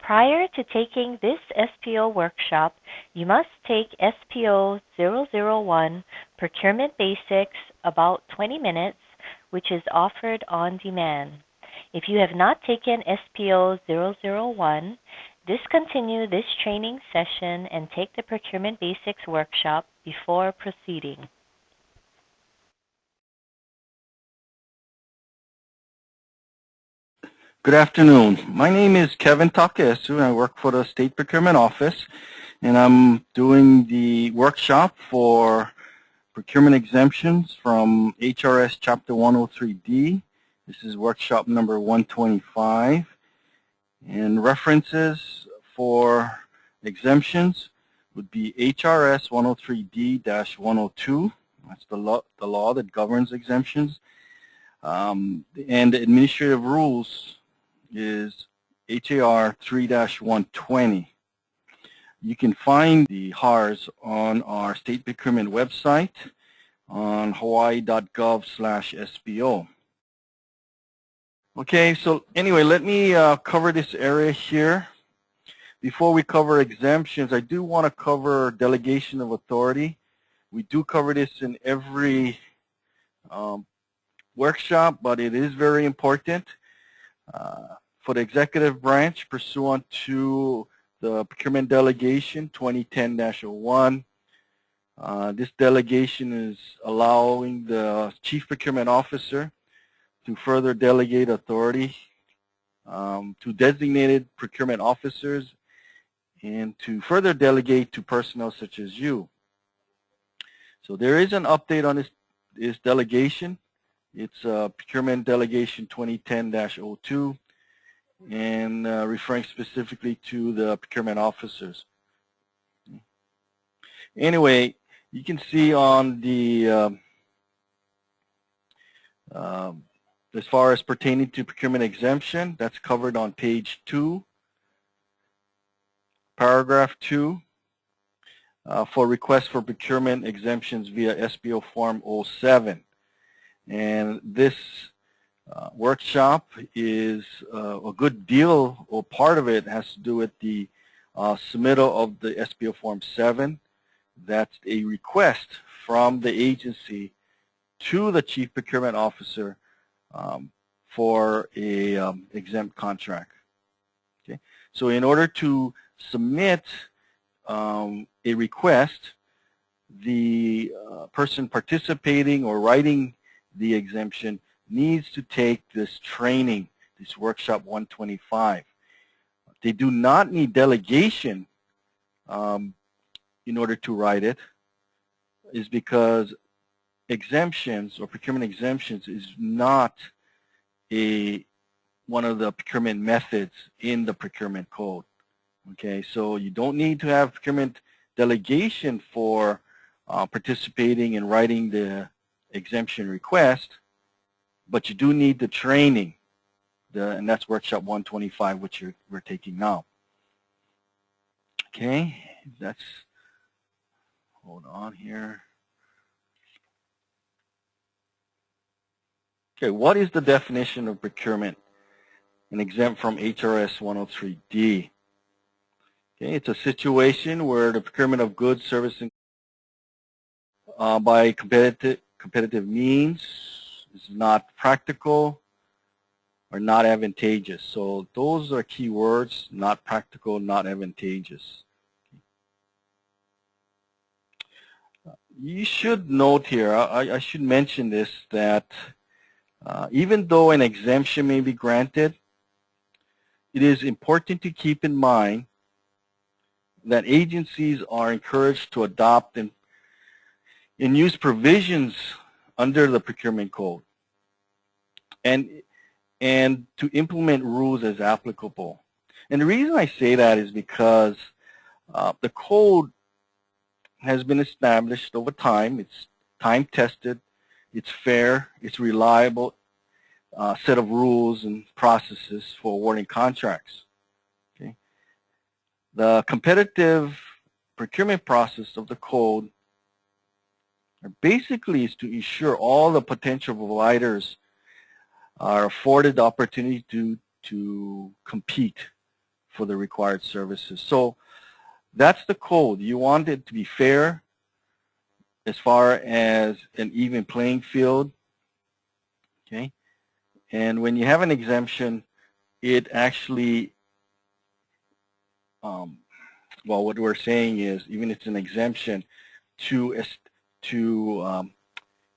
Prior to taking this SPO workshop, you must take SPO 001 Procurement Basics about 20 minutes, which is offered on demand. If you have not taken SPO 001, discontinue this training session and take the Procurement Basics workshop before proceeding. Good afternoon. My name is Kevin Takesu and I work for the State Procurement Office, and I'm doing the workshop for procurement exemptions from HRS Chapter 103D. This is workshop number 125, and references for exemptions would be HRS 103D-102. That's the law that governs exemptions. And the administrative rules is HAR 3-120. You can find the HARs on our state procurement website on hawaii.gov/SPO. Okay, so anyway, let me cover this area here. Before we cover exemptions, I do want to cover delegation of authority. We do cover this in every workshop, but it is very important. For the executive branch, pursuant to the procurement delegation 2010-01, this delegation is allowing the chief procurement officer to further delegate authority to designated procurement officers and to further delegate to personnel such as you. So there is an update on this delegation. It's Procurement Delegation 2010-02 and referring specifically to the procurement officers. Anyway, you can see on the, as far as pertaining to procurement exemption, that's covered on page 2, paragraph 2, for requests for procurement exemptions via SPO Form 07. And this workshop is a good deal, or part of it has to do with the submittal of the SPO Form 7. That's a request from the agency to the Chief Procurement Officer for a exempt contract. Okay, so in order to submit a request, the person participating or writing the exemption needs to take this training, this workshop 125. They do not need delegation in order to write it, is because exemptions or procurement exemptions is not one of the procurement methods in the procurement code. Okay, so you don't need to have procurement delegation for participating in writing the exemption request, but you do need the training, and that's workshop 125, which we're taking now. Okay, that's, hold on here. Okay, what is the definition of procurement and exempt from HRS 103D? Okay, it's a situation where the procurement of goods, services by competitive means is not practical or not advantageous. So those are key words: not practical, not advantageous. You should note here, I should mention this, that even though an exemption may be granted, it is important to keep in mind that agencies are encouraged to adopt and use provisions under the procurement code and to implement rules as applicable. And the reason I say that is because the code has been established over time. It's time-tested, it's fair, it's reliable set of rules and processes for awarding contracts. Okay? The competitive procurement process of the code basically is to ensure all the potential providers are afforded the opportunity to compete for the required services. So that's the code. You want it to be fair as far as an even playing field. Okay. And when you have an exemption, it actually, well, what we're saying is, even if it's an exemption, to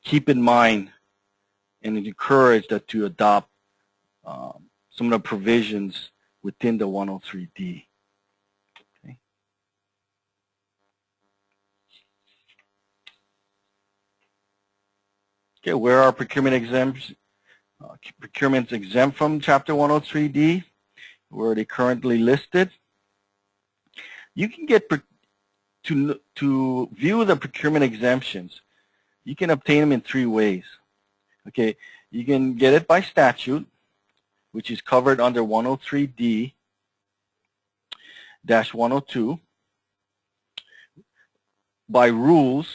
keep in mind and encourage that to adopt some of the provisions within the 103D. Okay. Okay, where are procurement exempts? Procurement's exempt from Chapter 103D, where they currently listed. You can get to view the procurement exemptions. You can obtain them in 3 ways. Okay, you can get it by statute, which is covered under 103D-102, by rules,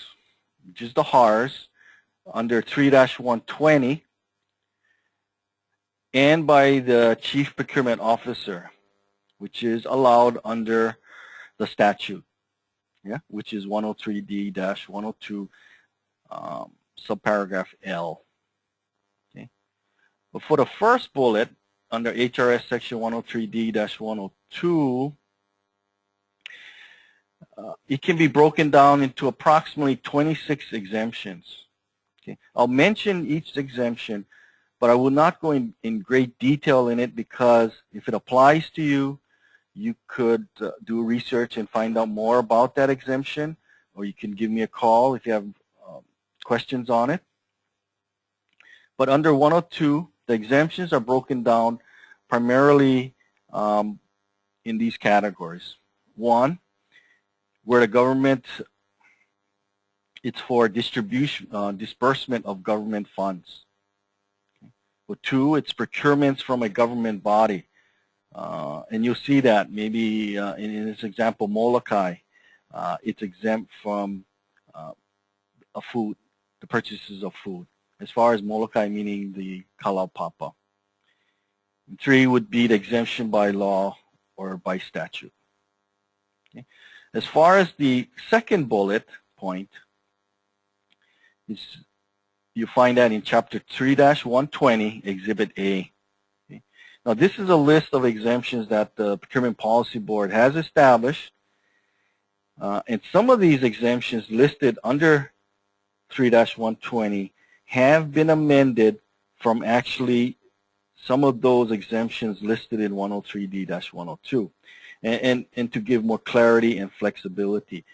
which is the HARS, under 3-120, and by the Chief Procurement Officer, which is allowed under the statute, yeah, which is 103D-102, subparagraph L. Okay. But for the first bullet, under HRS section 103D-102, it can be broken down into approximately 26 exemptions. Okay. I'll mention each exemption, but I will not go in great detail in it, because if it applies to you, you could do research and find out more about that exemption, or you can give me a call if you have questions on it. But under 102, the exemptions are broken down primarily in these categories. 1, where the government, it's for distribution, disbursement of government funds. Well, 2, it's procurements from a government body. And you'll see that maybe in this example, Molokai, it's exempt from the purchases of food. As far as Molokai, meaning the Kalaupapa. 3 would be the exemption by law or by statute. Okay. As far as the second bullet point, you find that in Chapter 3-120, Exhibit A. Okay. Now, this is a list of exemptions that the Procurement Policy Board has established, and some of these exemptions listed under 3-120 have been amended from actually some of those exemptions listed in 103D-102, and to give more clarity and flexibility.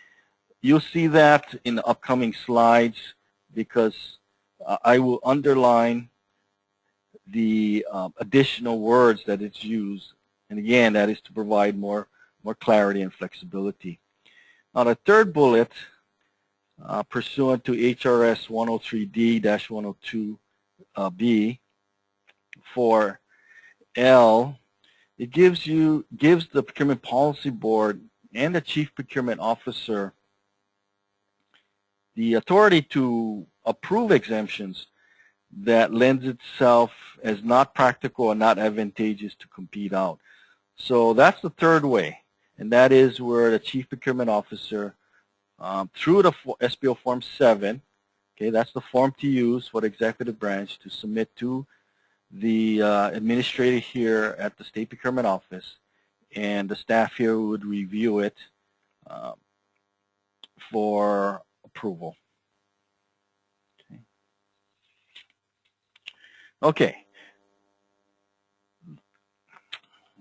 You'll see that in the upcoming slides, because I will underline the additional words that it's used, and again, that is to provide more clarity and flexibility. Now, the third bullet, pursuant to HRS 103D-102B, for L, it gives the Procurement Policy Board and the Chief Procurement Officer the authority to approve exemptions that lends itself as not practical or not advantageous to compete out. So that's the third way, and that is where the Chief Procurement Officer, through the SPO Form 7, okay, that's the form to use for the executive branch to submit to the administrator here at the State Procurement Office, and the staff here would review it for approval. Okay.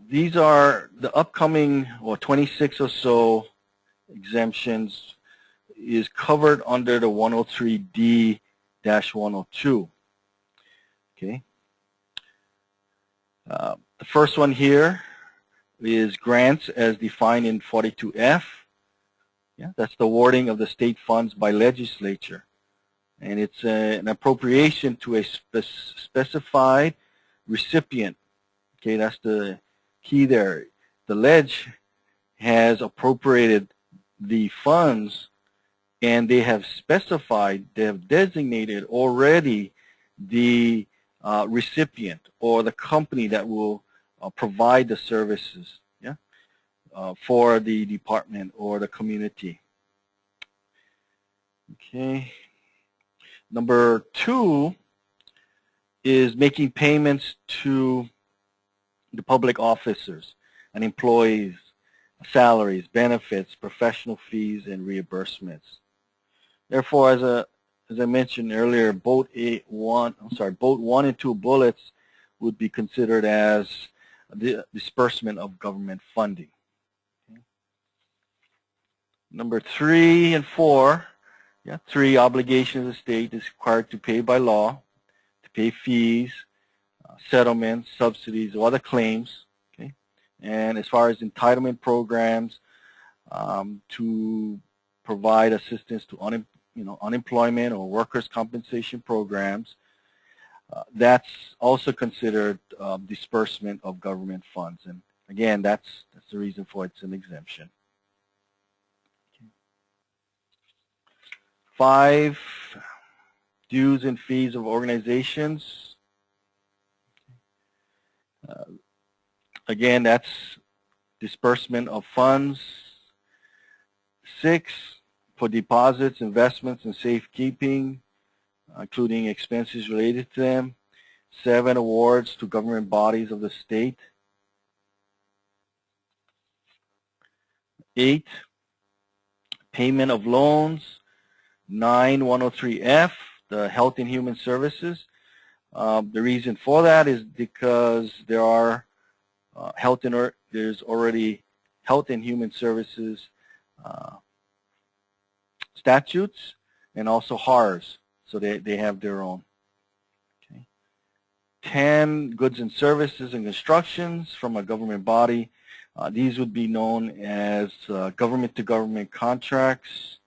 These are the upcoming, or 26 or so exemptions is covered under the 103D-102. Okay. The first one here is grants as defined in 42F. Yeah, that's the awarding of the state funds by legislature. And it's an appropriation to a specified recipient. Okay, that's the key there. The leg has appropriated the funds, and they have specified, they have designated already the recipient or the company that will provide the services. Yeah, for the department or the community. Okay. Number 2 is making payments to the public officers and employees, salaries, benefits, professional fees, and reimbursements. Therefore, as I mentioned earlier, boat 1 and 2 bullets would be considered as the disbursement of government funding. Okay. Number 3 and 4, 3 obligations the state is required to pay by law, to pay fees, settlements, subsidies, or other claims. Okay, and as far as entitlement programs, to provide assistance to unemployment or workers' compensation programs, that's also considered disbursement of government funds. And again, that's the reason for it's an exemption. Okay. 5, dues and fees of organizations. Again, that's disbursement of funds. 6, for deposits, investments, and safekeeping, including expenses related to them. 7, awards to government bodies of the state. 8, payment of loans. 9, 103F, the Health and Human Services. The reason for that is because there are there's already Health and Human Services statutes and also HARs, so they have their own. Okay. 10, goods and services and constructions from a government body. These would be known as government-to-government contracts,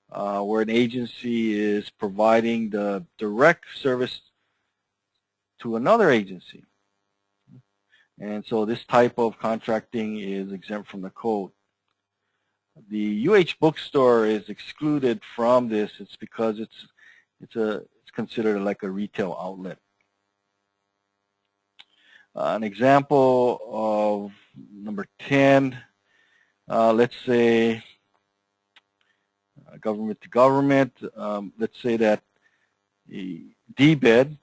where an agency is providing the direct service to another agency. And so this type of contracting is exempt from the code. The UH bookstore is excluded from this. It's because it's considered like a retail outlet. An example of number 10, let's say government to government. Let's say that a DBED,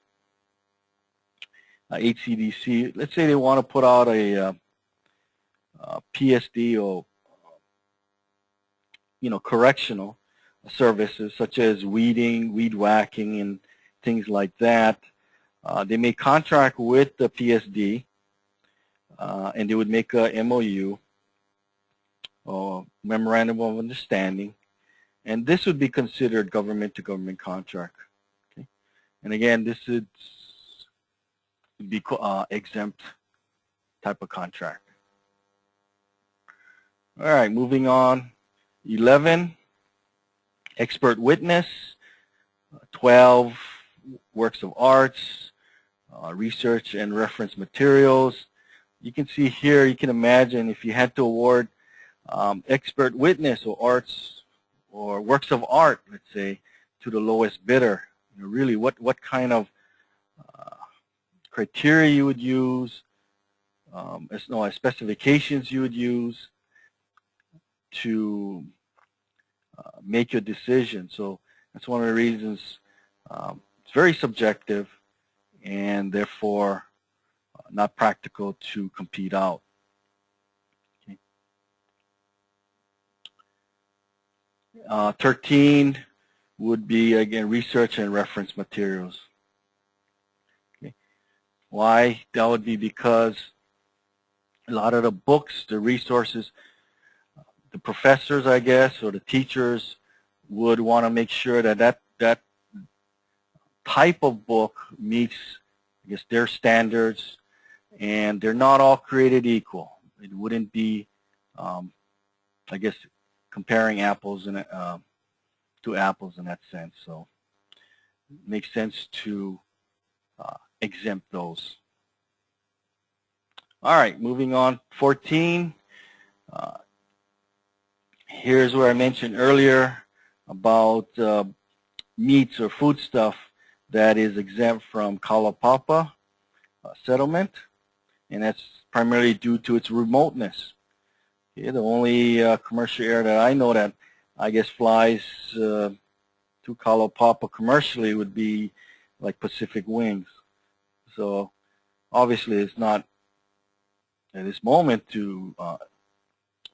HCDC, let's say they want to put out a PSD or correctional services such as weeding, weed whacking, and things like that. They may contract with the PSD, and they would make a MOU or memorandum of understanding, and this would be considered government-to-government contract. Okay, and again, this would be exempt type of contract. All right, moving on. 11, expert witness. 12, works of arts, research and reference materials. You can see here, you can imagine if you had to award expert witness or arts or works of art, let's say, to the lowest bidder. Really, what kind of criteria you would use, as specifications you would use to make your decision. So that's one of the reasons it's very subjective and therefore not practical to compete out. Okay. 13 would be, again, research and reference materials. Okay. Why? That would be because a lot of the books, the resources, the professors, I guess, or the teachers would want to make sure that that type of book meets, I guess, their standards, and they're not all created equal. It wouldn't be, I guess, comparing apples and to apples in that sense. So it makes sense to exempt those. All right, moving on. 14. Here's where I mentioned earlier about meats or foodstuff that is exempt from Kalaupapa Settlement, and that's primarily due to its remoteness. Okay, the only commercial air that I know that I guess flies to Kalaupapa commercially would be like Pacific Wings. So obviously it's not at this moment to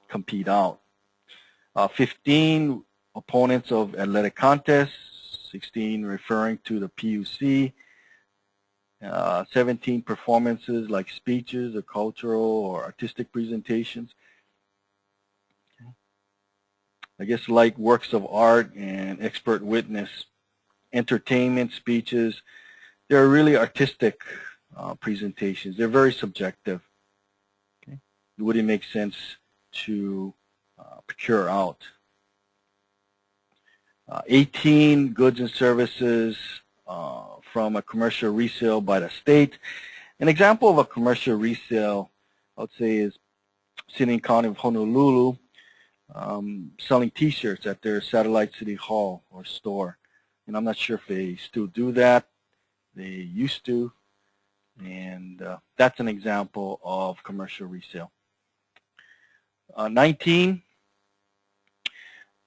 compete out. 15 opponents of athletic contests, 16 referring to the PUC, 17 performances like speeches or cultural or artistic presentations. Okay. I guess like works of art and expert witness, entertainment, speeches, they're really artistic presentations. They're very subjective. Okay. It wouldn't make sense to procure out. 18 goods and services from a commercial resale by the state. An example of a commercial resale, I would say, is City and County of Honolulu selling T-shirts at their satellite city hall or store. And I'm not sure if they still do that. They used to. And that's an example of commercial resale. 19,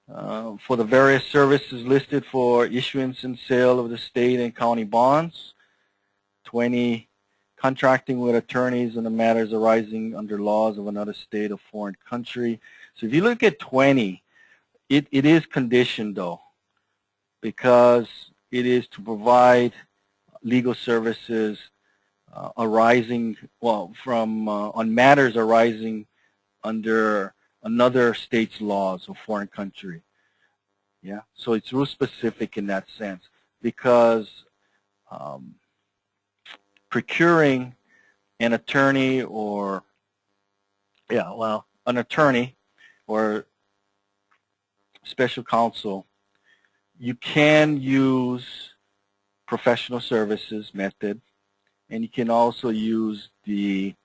for the various services listed for issuance and sale of the state and county bonds. 20, contracting with attorneys on the matters arising under laws of another state or foreign country. So if you look at 20, it is conditioned though, because it is to provide legal services arising, well, from on matters arising under another state's laws or foreign country. Yeah, so it's rule specific in that sense, because procuring an attorney or, an attorney or special counsel, you can use professional services method, and you can also use the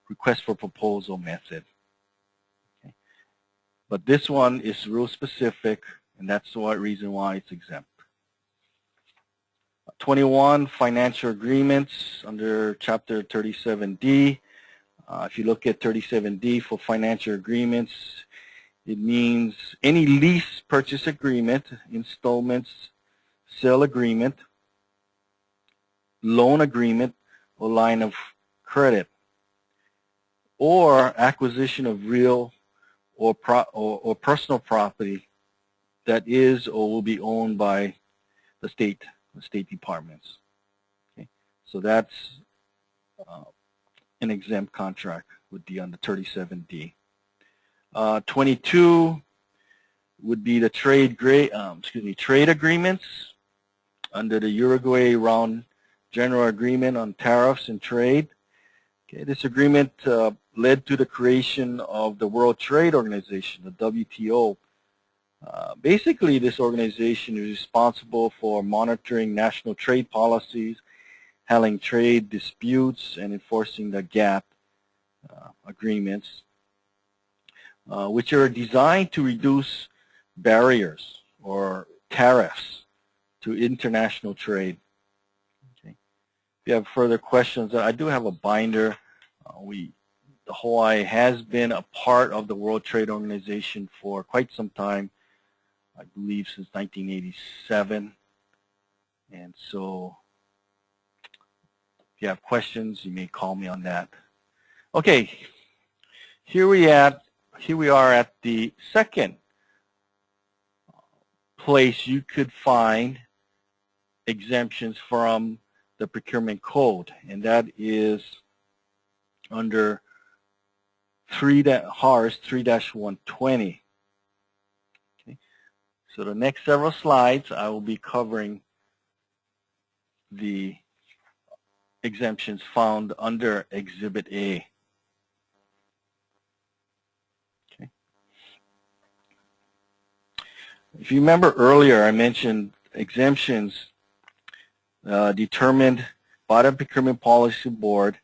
request for proposal method. Okay. But this one is rule specific, and that's the reason why it's exempt. 21, financial agreements under Chapter 37D. If you look at 37D for financial agreements, it means any lease purchase agreement, installments, sale agreement, loan agreement, or line of credit, or acquisition of real or personal property that is or will be owned by the state departments. Okay, so that's an exempt contract would be under 37D. 22 would be the trade agreements under the Uruguay Round General Agreement on Tariffs and Trade. Okay, this agreement led to the creation of the World Trade Organization, the WTO. Basically, this organization is responsible for monitoring national trade policies, handling trade disputes, and enforcing the GATT agreements, which are designed to reduce barriers or tariffs to international trade. Okay. If you have further questions, I do have a binder. Hawaii has been a part of the World Trade Organization for quite some time, I believe since 1987. And so if you have questions, you may call me on that. Okay, here we are at the second place you could find exemptions from the procurement code, and that is under HARS 3-120. Okay. So the next several slides I will be covering the exemptions found under Exhibit A. Okay. If you remember earlier, I mentioned exemptions determined by the Procurement Policy Board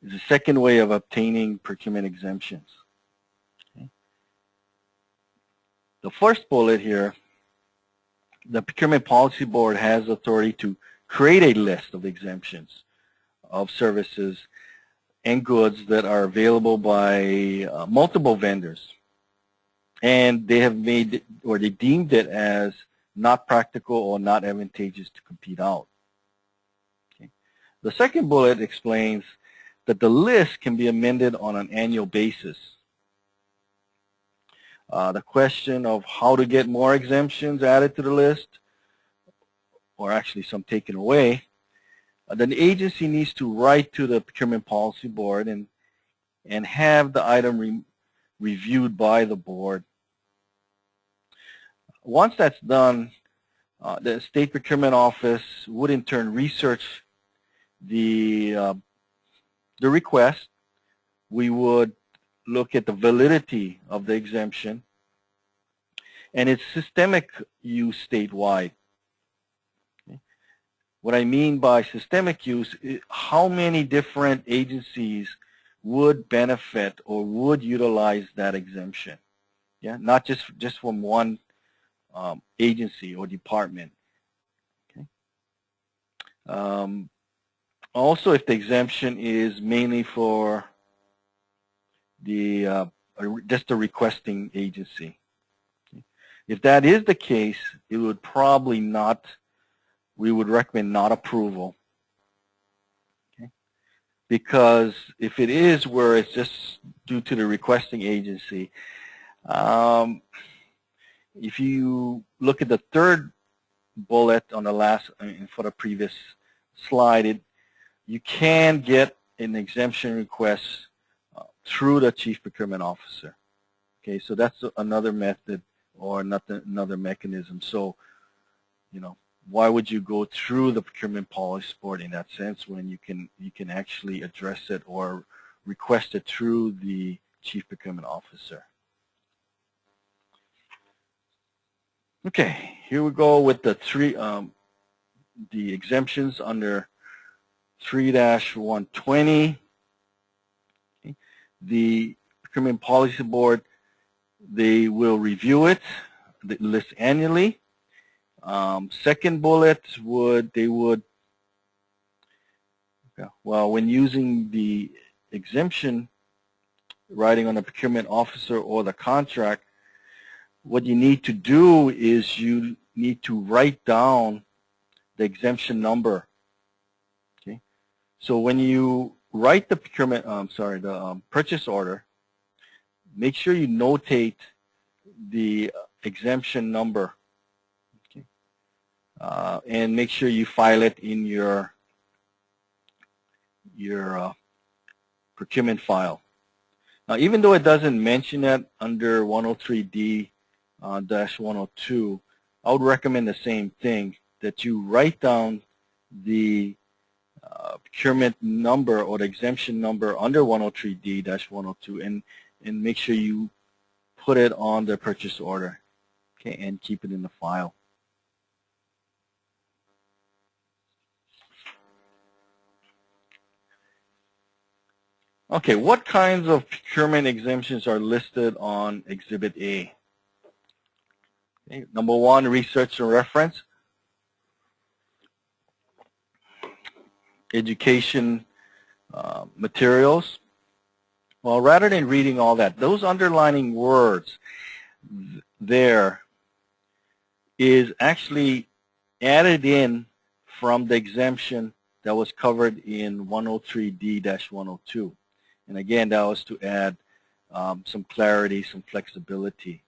is the second way of obtaining procurement exemptions. Okay. The first bullet here, the Procurement Policy Board has authority to create a list of exemptions of services, and goods that are available by multiple vendors, and they have made or they deemed it as not practical or not advantageous to compete out. Okay. The second bullet explains that the list can be amended on an annual basis. The question of how to get more exemptions added to the list, or actually some taken away, then the agency needs to write to the Procurement Policy Board and have the item reviewed by the board. Once that's done, the State Procurement Office would in turn research the request. We would look at the validity of the exemption and its systemic use statewide. What I mean by systemic use is how many different agencies would benefit or would utilize that exemption. Yeah, not just from one agency or department. Okay. Also, if the exemption is mainly for the just the requesting agency. Okay. If that is the case, it would probably not. We would recommend not approval. Okay. Because if it is where it's just due to the requesting agency, if you look at the third bullet on the last, for the previous slide, you can get an exemption request through the Chief Procurement Officer. Okay, so that's another method or another mechanism. So, you know, why would you go through the Procurement Policy Board in that sense when you can actually address it or request it through the Chief Procurement Officer? Okay, here we go with the the exemptions under 3-120. Okay. The Procurement Policy Board, they will review it, the list annually. Second bullet well, when using the exemption writing on the procurement officer or the contract, what you need to do is you need to write down the exemption number. Okay, so when you write the purchase order, make sure you notate the exemption number. And make sure you file it in your procurement file. Even though it doesn't mention it under 103D-102, I would recommend the same thing, that you write down the procurement number or the exemption number under 103D-102 and make sure you put it on the purchase order, okay, and keep it in the file. Okay, what kinds of procurement exemptions are listed on Exhibit A? Okay, number one, research and reference. Education materials. Well, rather than reading all that, those underlining words there is actually added in from the exemption that was covered in 103D-102. And again, that was to add some clarity, some flexibility.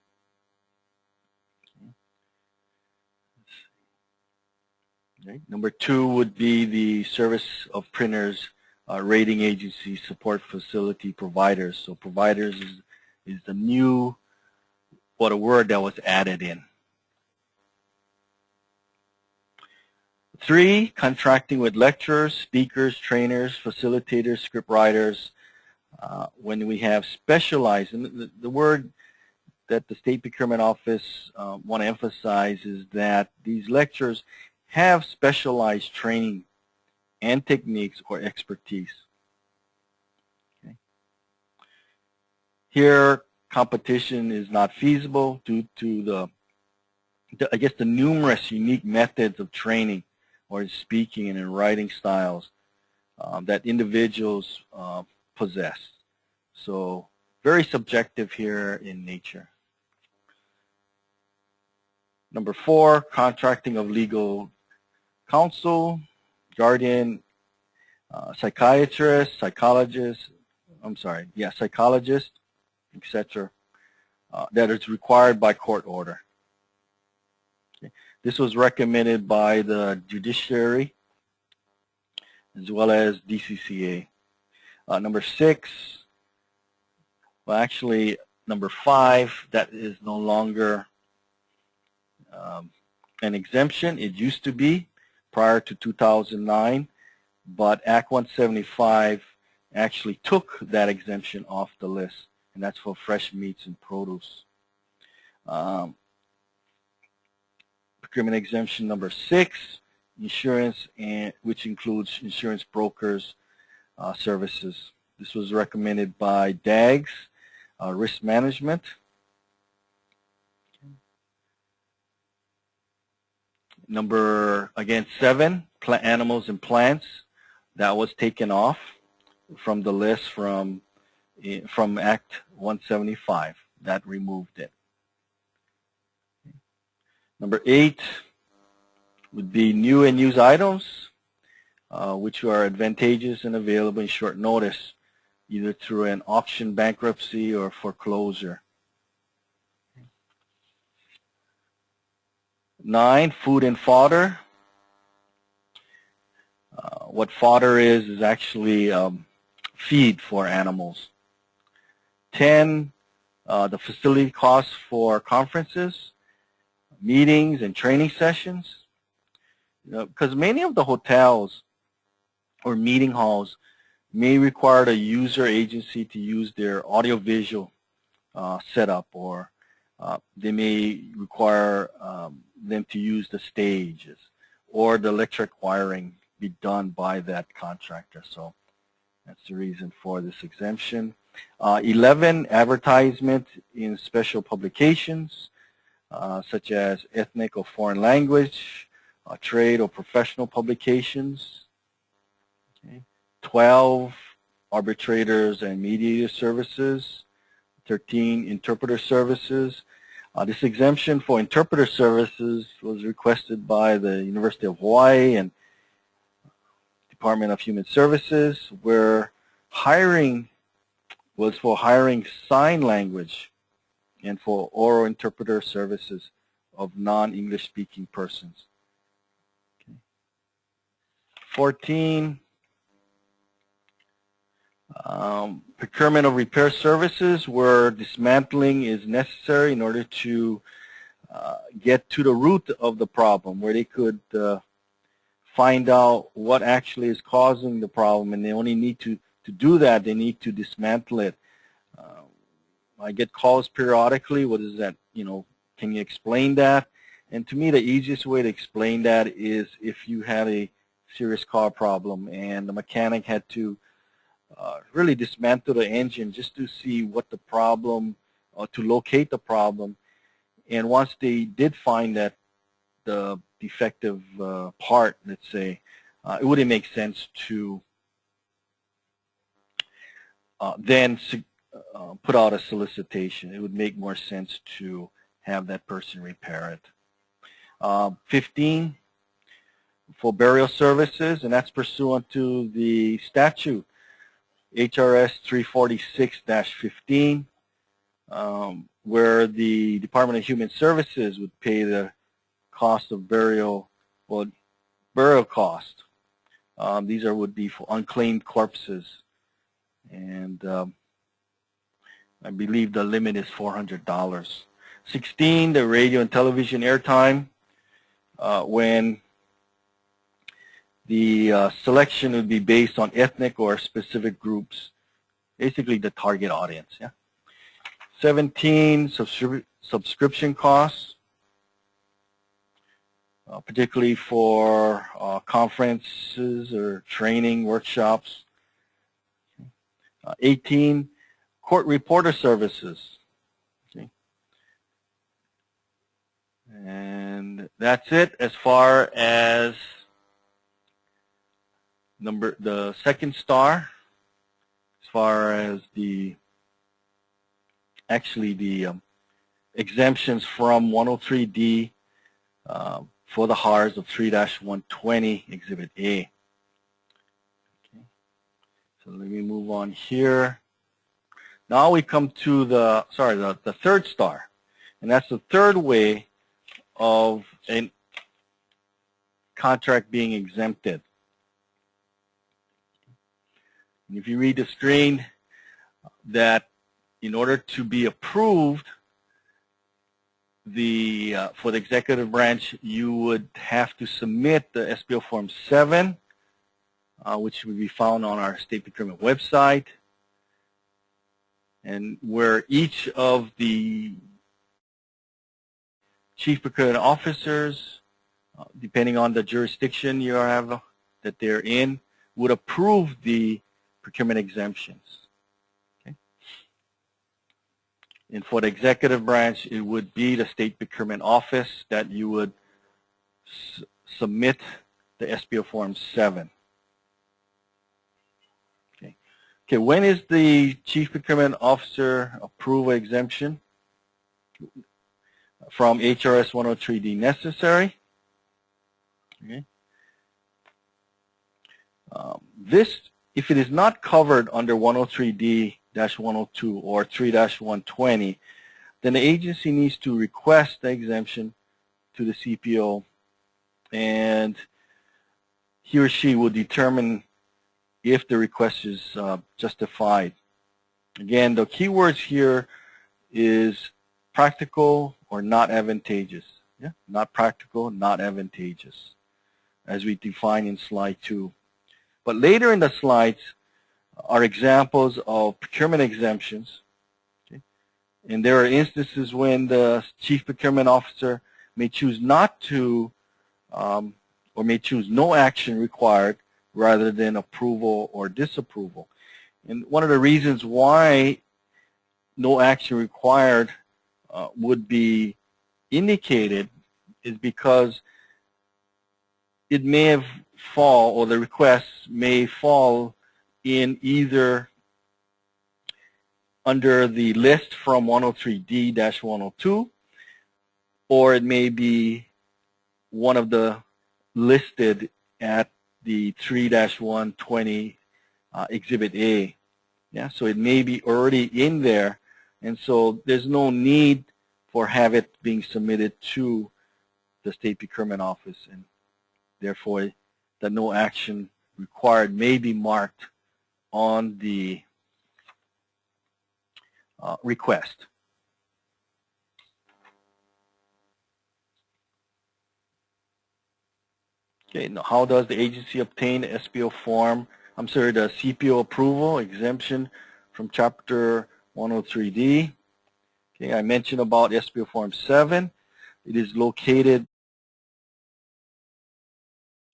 Okay. Number two would be the service of printers, rating agencies, support facility providers. So providers is the new, a word that was added in. 3, contracting with lecturers, speakers, trainers, facilitators, script writers. When we have specialized, and the word that the State Procurement Office want to emphasize is that these lecturers have specialized training and techniques or expertise. Okay. Here, competition is not feasible due to the numerous unique methods of training or speaking and in writing styles that individuals possess. So very subjective here in nature. Number 4, contracting of legal counsel, guardian, psychiatrist, psychologist, etc. That is required by court order. Okay. This was recommended by the judiciary as well as DCCA. Number 6, well actually number 5, that is no longer an exemption. It used to be prior to 2009, but Act 175 actually took that exemption off the list, and that's for fresh meats and produce. Procurement exemption number 6, insurance, and which includes insurance brokers services. This was recommended by DAGS, risk management. Number, again, 7, animals and plants. That was taken off from the list from Act 175. That removed it. Number 8 would be new and used items, which are advantageous and available in short notice, either through an auction, bankruptcy, or foreclosure. 9, food and fodder. What fodder is actually feed for animals. 10, the facility costs for conferences, meetings, and training sessions. Because many of the hotels or meeting halls may require a user agency to use their audiovisual setup, or they may require them to use the stages, or the electric wiring be done by that contractor. So that's the reason for this exemption. 11, advertisement in special publications, such as ethnic or foreign language, trade or professional publications. Okay. 12, arbitrators and mediator services. 13, interpreter services. This exemption for interpreter services was requested by the University of Hawaii and Department of Human Services, where hiring was for hiring sign language and for oral interpreter services of non-English speaking persons. Okay. 14, procurement of repair services where dismantling is necessary in order to get to the root of the problem, where they could find out what actually is causing the problem, and they only need to do that, they need to dismantle it. I get calls periodically, what is that, can you explain that? And to me, the easiest way to explain that is if you had a serious car problem and the mechanic had to really dismantle the engine just to see what the problem, or to locate the problem. And once they did find that the defective part, let's say, it wouldn't make sense to then put out a solicitation. It would make more sense to have that person repair it. 15, for burial services, and that's pursuant to the statute, HRS 346-15, where the Department of Human Services would pay the cost of burial cost. These would be for unclaimed corpses, and I believe the limit is $400. 16, the radio and television airtime, when the selection would be based on ethnic or specific groups, basically the target audience. Yeah. 17, subscription costs, particularly for conferences or training workshops. 18, court reporter services. Okay. And that's it as far as the second star, as far as the exemptions from 103D for the HARs of 3-120 Exhibit A. Okay. So let me move on here. Now we come to the third star, and that's the third way of a contract being exempted. And if you read the screen, that in order to be approved, for the executive branch, you would have to submit the SPO Form 7, which would be found on our state procurement website, and where each of the chief procurement officers, depending on the jurisdiction you have that they're in, would approve the procurement exemptions. Okay. And for the executive branch, it would be the state procurement office that you would submit the SPO Form 7. Okay, when is the Chief Procurement Officer approval exemption from HRS 103D necessary? Okay. If it is not covered under 103D-102 or 3-120, then the agency needs to request the exemption to the CPO, and he or she will determine if the request is justified. Again, the key words here is practical or not advantageous. Yeah, not practical, not advantageous, as we define in slide 2. But later in the slides are examples of procurement exemptions. Okay? And there are instances when the Chief Procurement Officer may choose not to, or may choose no action required rather than approval or disapproval. And one of the reasons why no action required would be indicated is because it may have fall, or the request may fall in either under the list from 103D-102, or it may be one of the listed at the 3-120 Exhibit A. Yeah, so it may be already in there, and so there's no need for have it being submitted to the State Procurement Office, and therefore the no action required may be marked on the request. Okay, now how does the agency obtain the SPO form, the CPO approval exemption from Chapter 103D? Okay, I mentioned about SPO Form 7. It is located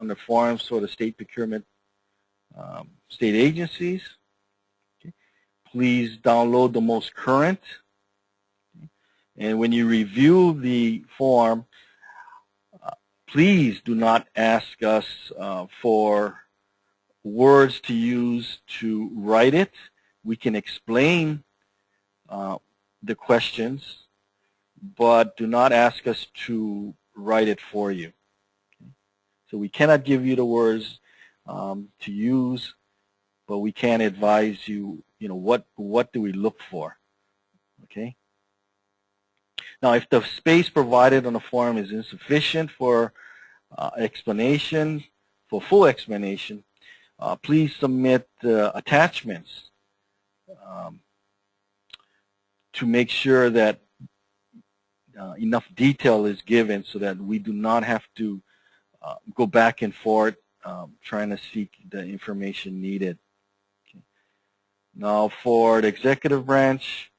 on the forms for the state procurement state agencies. Okay. Please download the most current. Okay. And when you review the form, please do not ask us for words to use to write it. We can explain the questions, but do not ask us to write it for you. Okay? So we cannot give you the words to use, but we can advise you, what do we look for, okay? Now, if the space provided on the form is insufficient for explanation, for full explanation, please submit attachments to make sure that enough detail is given so that we do not have to go back and forth trying to seek the information needed. Okay. Now, for the executive branch,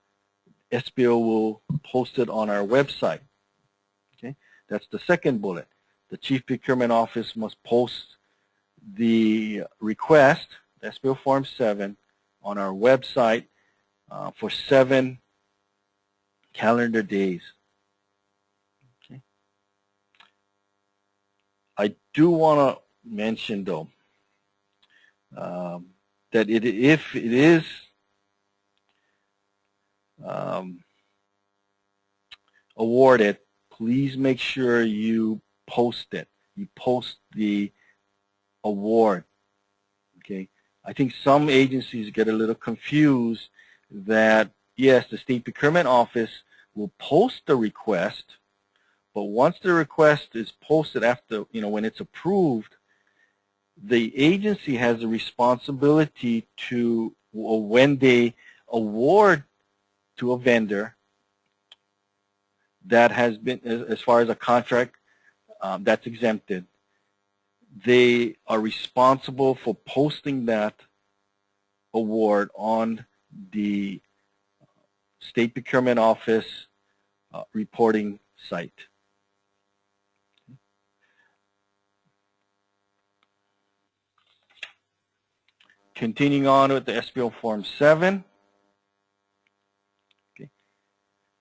SPO will post it on our website. Okay, that's the second bullet. The Chief Procurement Office must post the request, SPO Form 7, on our website for 7 calendar days. Okay. I do want to mention, though, that if it is awarded, please make sure you post it. You post the award. Okay. I think some agencies get a little confused that, yes, the State Procurement Office will post the request, but once the request is posted after, when it's approved, the agency has a responsibility to, when they award to a vendor that has been, as far as a contract that's exempted, they are responsible for posting that award on the State Procurement Office reporting site. Continuing on with the SPO Form 7. Okay.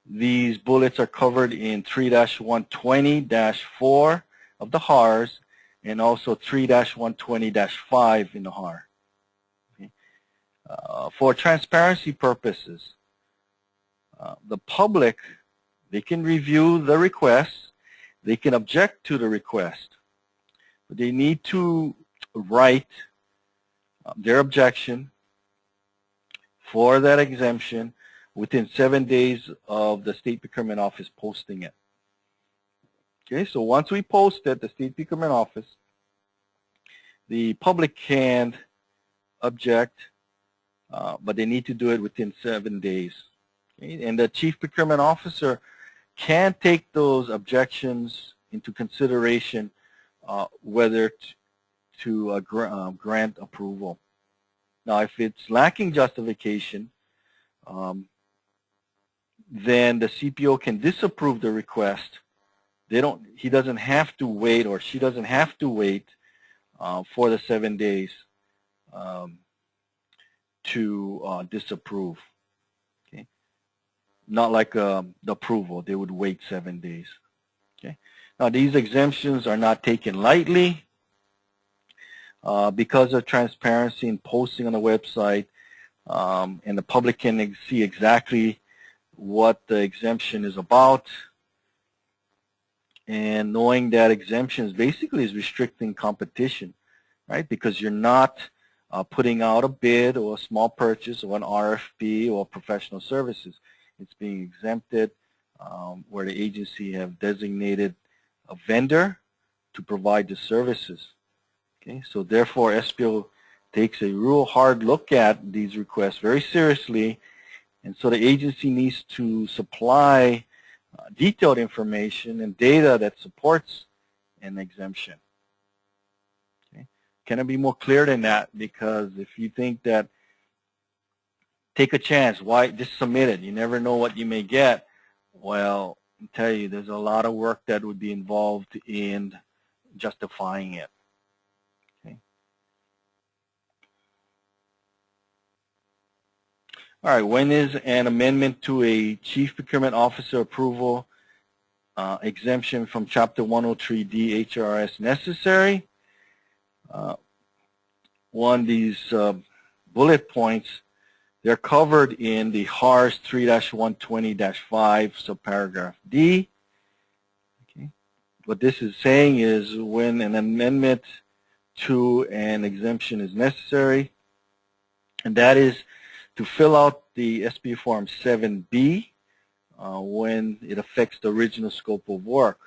These bullets are covered in 3-120-4 of the HARs and also 3-120-5 in the HAR. Okay. For transparency purposes, the public, they can review the request, they can object to the request, but they need to write their objection for that exemption within 7 days of the State Procurement Office posting it. Okay, so once we post it, the State Procurement Office, the public can object, but they need to do it within 7 days. Okay? And the Chief Procurement Officer can take those objections into consideration whether to grant approval. Now, if it's lacking justification, then the CPO can disapprove the request. He doesn't have to wait, or she doesn't have to wait for the 7 days to disapprove. Okay, not like the approval; they would wait 7 days. Okay, now these exemptions are not taken lightly. Because of transparency and posting on the website, and the public can see exactly what the exemption is about, and knowing that exemptions basically is restricting competition, right? Because you're not putting out a bid or a small purchase or an RFP or professional services. It's being exempted where the agency have designated a vendor to provide the services. Okay, so therefore SPO takes a real hard look at these requests very seriously, and so the agency needs to supply detailed information and data that supports an exemption. Okay, can it be more clear than that? Because if you think that, take a chance, why just submit it, you never know what you may get, well, I'll tell you, there's a lot of work that would be involved in justifying it. All right, when is an amendment to a Chief Procurement Officer approval exemption from Chapter 103D HRS necessary? These bullet points, they're covered in the HARS 3-120-5 subparagraph D. Okay. What this is saying is when an amendment to an exemption is necessary, and that is to fill out the SPO Form 7B when it affects the original scope of work.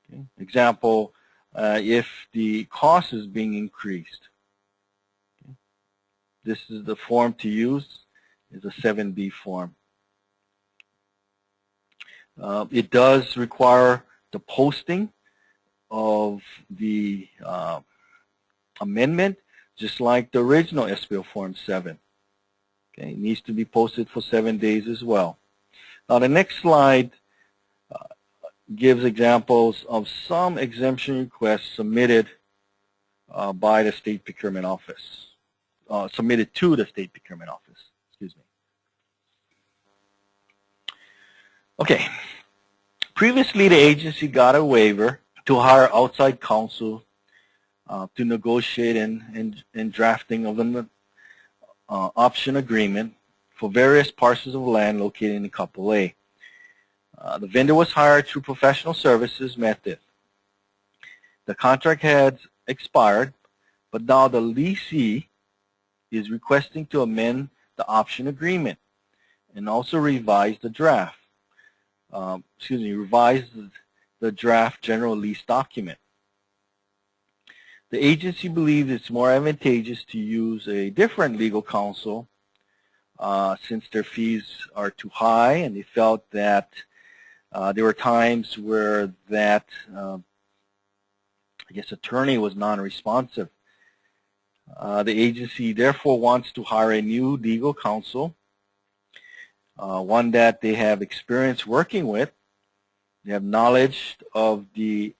Okay. Example, if the cost is being increased. Okay. This is the form to use, is a 7B form. It does require the posting of the amendment, just like the original SPO Form 7. Okay, it needs to be posted for 7 days as well. Now the next slide gives examples of some exemption requests submitted by the State Procurement Office, submitted to the State Procurement Office, excuse me. Okay, previously the agency got a waiver to hire outside counsel to negotiate and drafting of an option agreement for various parcels of land located in Couple A. The vendor was hired through professional services method. The contract had expired, but now the lessee is requesting to amend the option agreement and also revise the draft. Revise the draft general lease document. The agency believes it's more advantageous to use a different legal counsel since their fees are too high, and they felt that there were times where that attorney was non-responsive. The agency therefore wants to hire a new legal counsel, one that they have experience working with. They have knowledge of the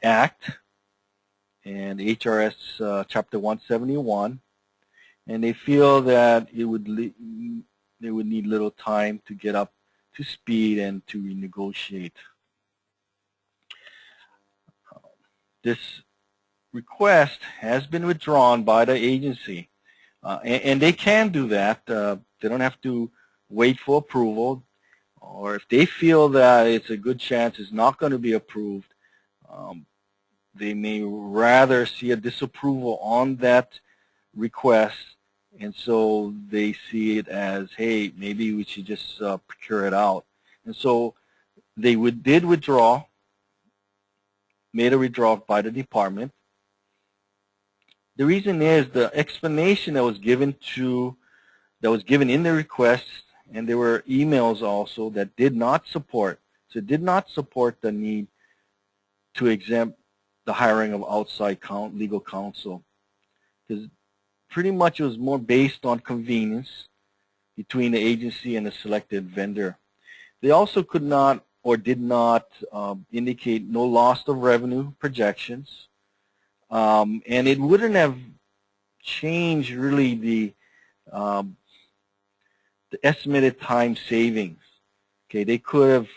Act and HRS Chapter 171, and they feel that they would need little time to get up to speed and to renegotiate. This request has been withdrawn by the agency, and they can do that. They don't have to wait for approval, or if they feel that it's a good chance it's not going to be approved, they may rather see a disapproval on that request, and so they see it as, hey, maybe we should just procure it out. And so they did withdraw, made a withdrawal by the department. The reason is the explanation that was given in the request, and there were emails also that did not support. So it did not support the need to exempt the hiring of outside legal counsel, because pretty much it was more based on convenience between the agency and the selected vendor. They also could not or did not indicate no loss of revenue projections, and it wouldn't have changed really the estimated time savings. Okay, they could have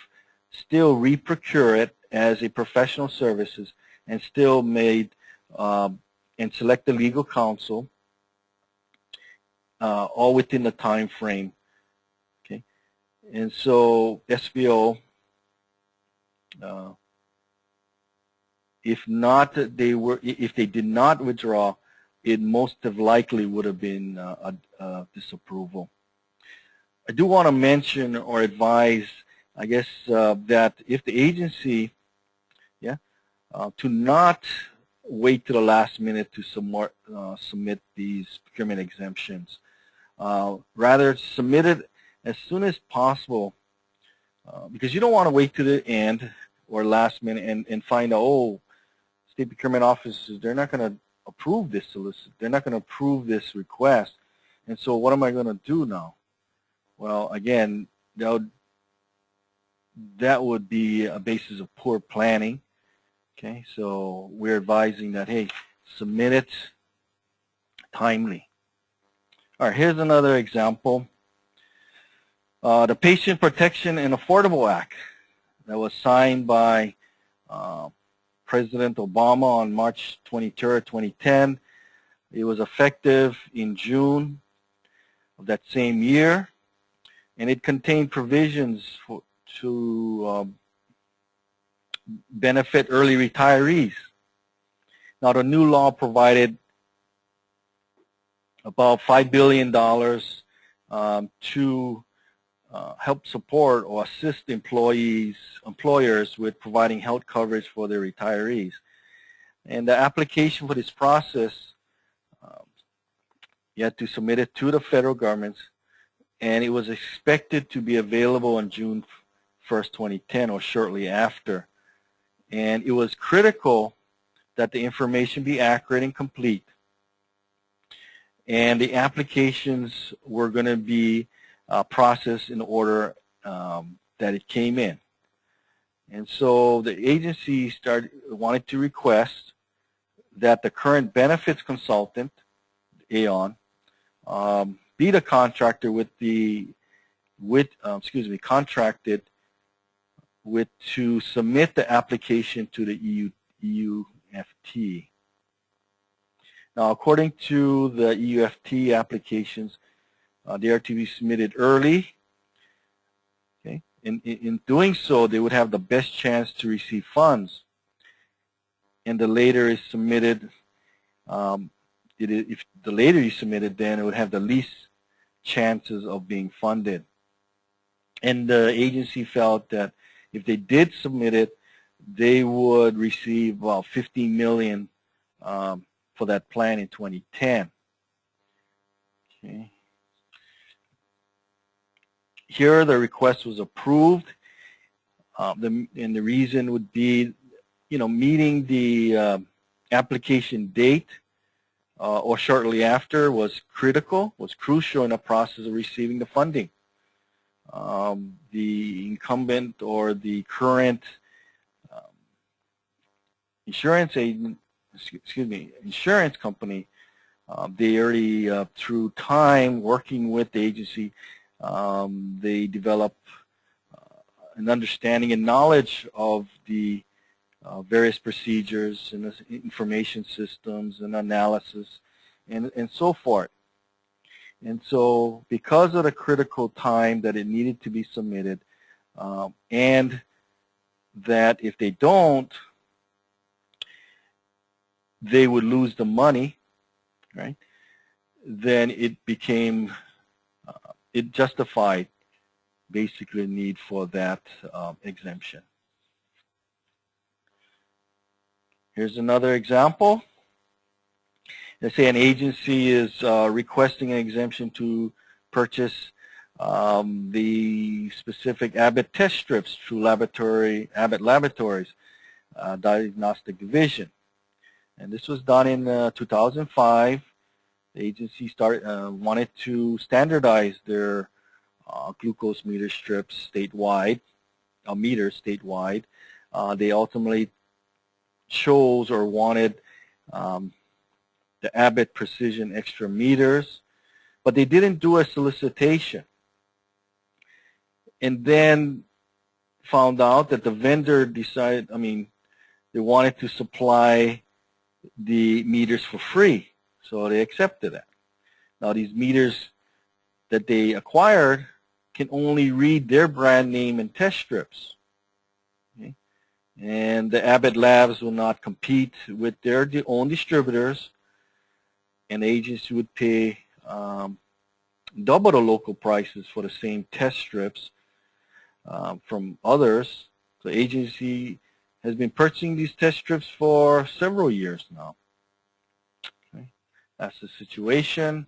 still reprocure it as a professional services and still made and select the legal counsel all within the time frame. Okay, and so SBO, if they did not withdraw, it most have likely would have been a disapproval. I do want to mention or advise, I guess, that if the agency, to not wait to the last minute to submit these procurement exemptions. Rather, submit it as soon as possible, because you don't want to wait to the end or last minute and find out, oh, state procurement offices, they're not going to approve this solicit. They're not going to approve this request. And so what am I going to do now? Well, again, that would be a basis of poor planning. Okay, so we're advising that, hey, submit it timely. All right, here's another example. The Patient Protection and Affordable Act that was signed by President Obama on March 23rd, 2010. It was effective in June of that same year, and it contained provisions to benefit early retirees. Now, the new law provided about $5 billion to help support or assist employers with providing health coverage for their retirees. And the application for this process, you had to submit it to the federal government, and it was expected to be available on June 1st, 2010, or shortly after. And it was critical that the information be accurate and complete. And the applications were going to be processed in order that it came in. And so the agency wanted to request that the current benefits consultant, Aon, be the contractor contracted to submit the application to the EUFT. Now, according to the EUFT applications, They are to be submitted early. Okay. In doing so, they would have the best chance to receive funds. And the later is submitted, if the later you submitted, then it would have the least chances of being funded. And the agency felt that if they did submit it, they would receive about $15 million for that plan in 2010. Okay. Here, the request was approved, and the reason would be, meeting the application date or shortly after was crucial in the process of receiving the funding. The incumbent or the current insurance company, they already, through time working with the agency, they develop an understanding and knowledge of the various procedures and information systems and analysis and so forth. And so because of the critical time that it needed to be submitted, and that if they don't, they would lose the money, right? Then it became, it justified basically the need for that exemption. Here's another example. Let's say an agency is requesting an exemption to purchase the specific Abbott test strips through Abbott Laboratories diagnostic division. And this was done in 2005. The agency wanted to standardize their glucose meter strips statewide, meters statewide. They ultimately chose or wanted the Abbott Precision Extra meters, but they didn't do a solicitation. And then found out that the vendor decided, they wanted to supply the meters for free, so they accepted that. Now these meters that they acquired can only read their brand name and test strips. Okay? And the Abbott labs will not compete with their own distributors, and the agency would pay double the local prices for the same test strips from others. So the agency has been purchasing these test strips for several years now. Okay. That's the situation.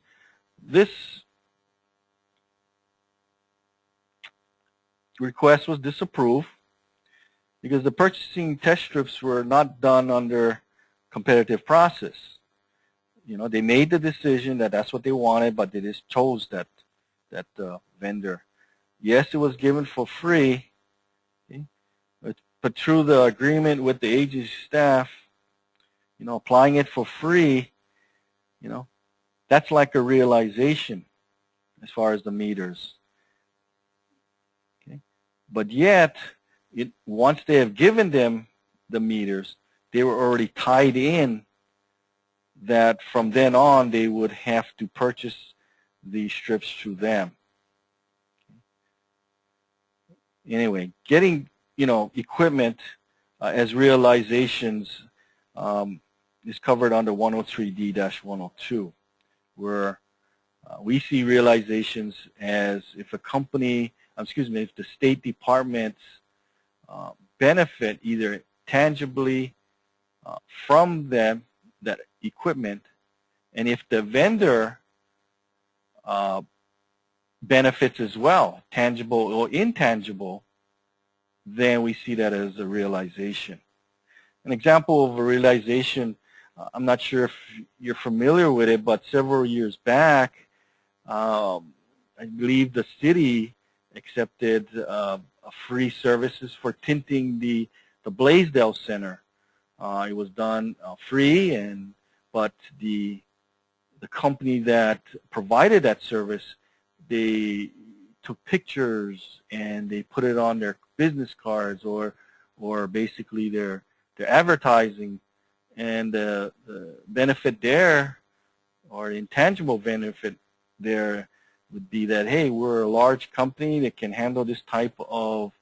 This request was disapproved because the purchasing test strips were not done under competitive process. They made the decision that that's what they wanted, but they just chose that vendor. Yes, it was given for free, okay? But through the agreement with the agency staff, applying it for free, that's like a realization as far as the meters. Okay? But yet, once they have given them the meters, they were already tied in that from then on they would have to purchase the strips through them. Anyway, getting equipment as realizations is covered under 103D-102, where we see realizations as if a company, if the State Department's benefit either tangibly from them, that equipment, and if the vendor benefits as well, tangible or intangible, then we see that as a realization. An example of a realization, I'm not sure if you're familiar with it, but several years back, I believe the city accepted free services for tinting the Blaisdell Center. It was done free, but the company that provided that service, they took pictures and they put it on their business cards or basically their advertising, and the benefit there, or the intangible benefit there, would be that, hey, we're a large company that can handle this type of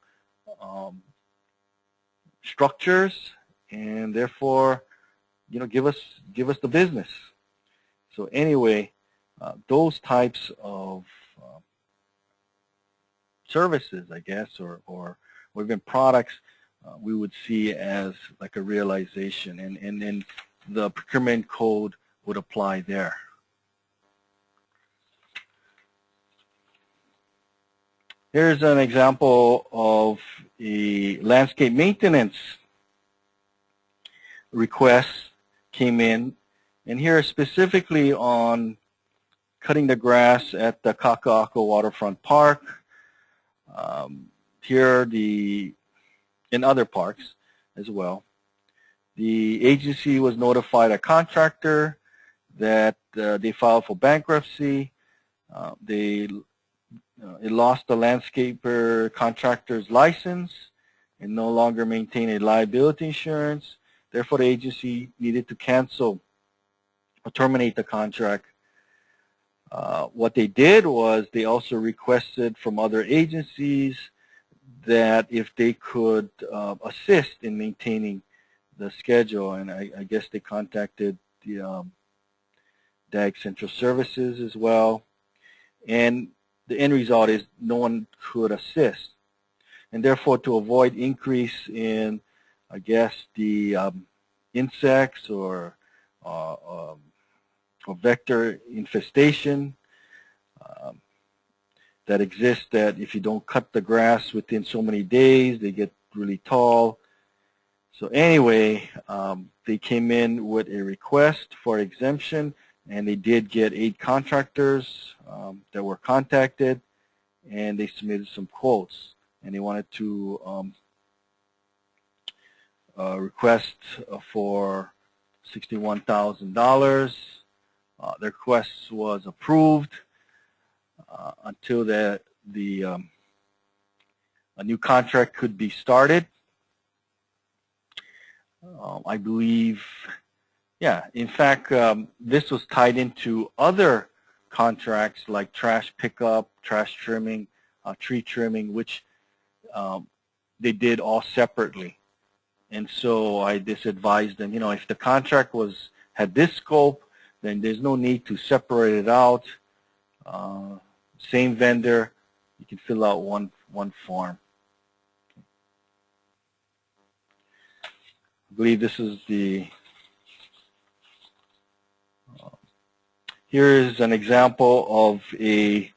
structures, and therefore, give us the business. So anyway, those types of services, I guess, or even products, we would see as like a realization, and then the procurement code would apply there. Here's an example of a landscape maintenance request came in, and here specifically on cutting the grass at the Kaka'ako Waterfront Park. Here, in other parks as well, the agency was notified a contractor that they filed for bankruptcy. It lost the landscaper contractor's license and no longer maintained a liability insurance. Therefore, the agency needed to cancel or terminate the contract. What they did was they also requested from other agencies that if they could assist in maintaining the schedule, and I guess they contacted the DAG Central Services as well. And the end result is no one could assist. And therefore, to avoid increase in, I guess, the insects or vector infestation that exists, that if you don't cut the grass within so many days, they get really tall. So anyway, they came in with a request for exemption, and they did get 8 contractors that were contacted, and they submitted some quotes, and they wanted to request for $61,000. The request was approved until a new contract could be started. I believe, yeah, in fact, this was tied into other contracts like trash pickup, trash trimming, tree trimming, which they did all separately. And so I just advised them, if the contract had this scope, then there's no need to separate it out. Same vendor, you can fill out one form. I believe this is here is an example of a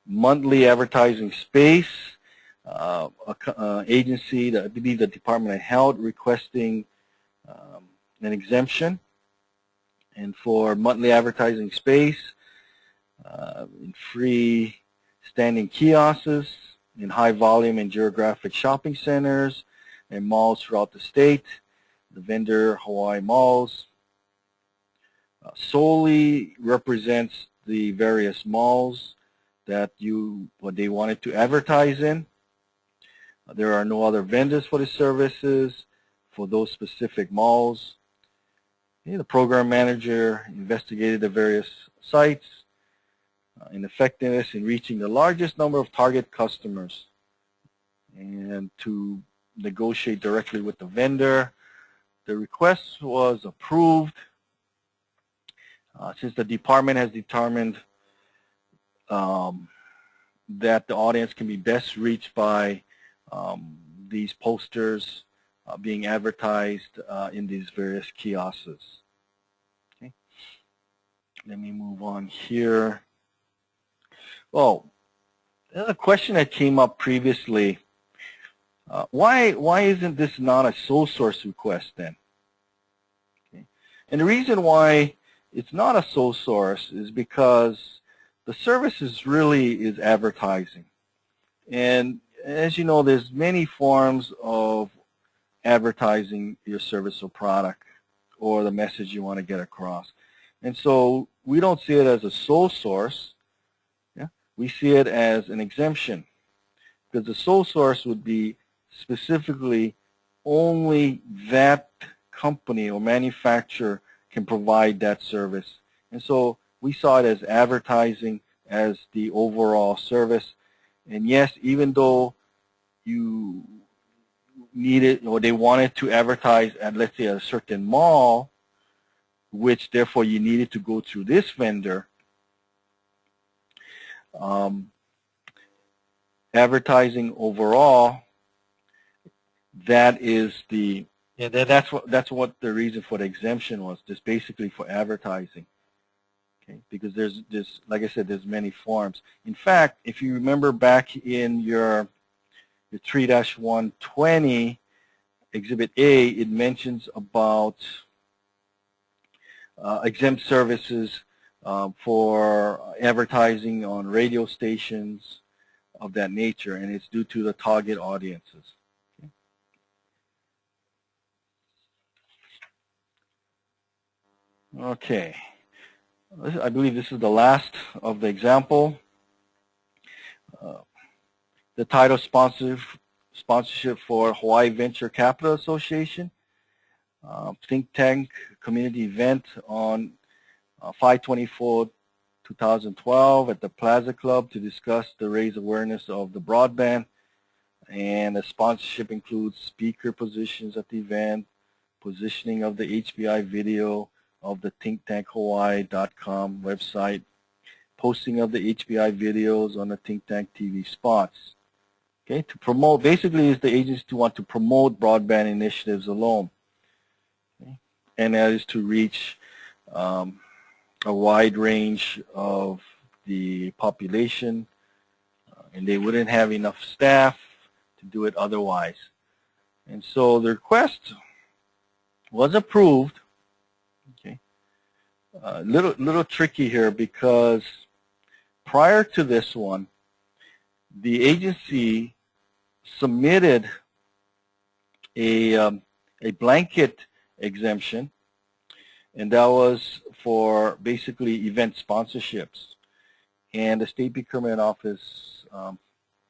monthly advertising space, agency that I believe the Department of Health requesting an exemption. And for monthly advertising space, in free standing kiosks, in high volume and geographic shopping centers and malls throughout the state, the vendor Hawaii Malls solely represents the various malls that what they wanted to advertise in. There are no other vendors for the services for those specific malls. The program manager investigated the various sites and effectiveness in reaching the largest number of target customers, and to negotiate directly with the vendor. The request was approved. Since the department has determined that the audience can be best reached by these posters being advertised in these various kiosks. Okay. Let me move on here. Well, there's a question that came up previously. Why isn't this not a sole source request then? Okay. And the reason why it's not a sole source is because the services really is advertising. And as you know, there's many forms of advertising your service or product or the message you want to get across. And so we don't see it as a sole source. Yeah? We see it as an exemption, because the sole source would be specifically only that company or manufacturer can provide that service. And so we saw it as advertising as the overall service. And yes, even though you needed or they wanted to advertise at, let's say, a certain mall, which therefore you needed to go through this vendor, advertising overall, that is the, yeah, that's what the reason for the exemption was, just basically for advertising. Okay, because there's like I said, there's many forms. In fact, if you remember back in your 3-120 Exhibit A, it mentions about exempt services for advertising on radio stations of that nature, and it's due to the target audiences. Okay. I believe this is the last of the example. The title sponsorship for Hawaii Venture Capital Association, think tank community event on 5/24/2012 at the Plaza Club to discuss the raise awareness of the broadband. And the sponsorship includes speaker positions at the event, positioning of the HBI video of the thinktankhawaii.com website, posting of the HBI videos on the Think Tank TV spots. Okay, to promote, basically is the agency to want to promote broadband initiatives alone. Okay? And that is to reach a wide range of the population, and they wouldn't have enough staff to do it otherwise. And so the request was approved. Okay, little tricky here because prior to this one, the agency submitted a blanket exemption, and that was for basically event sponsorships. And the State Procurement Office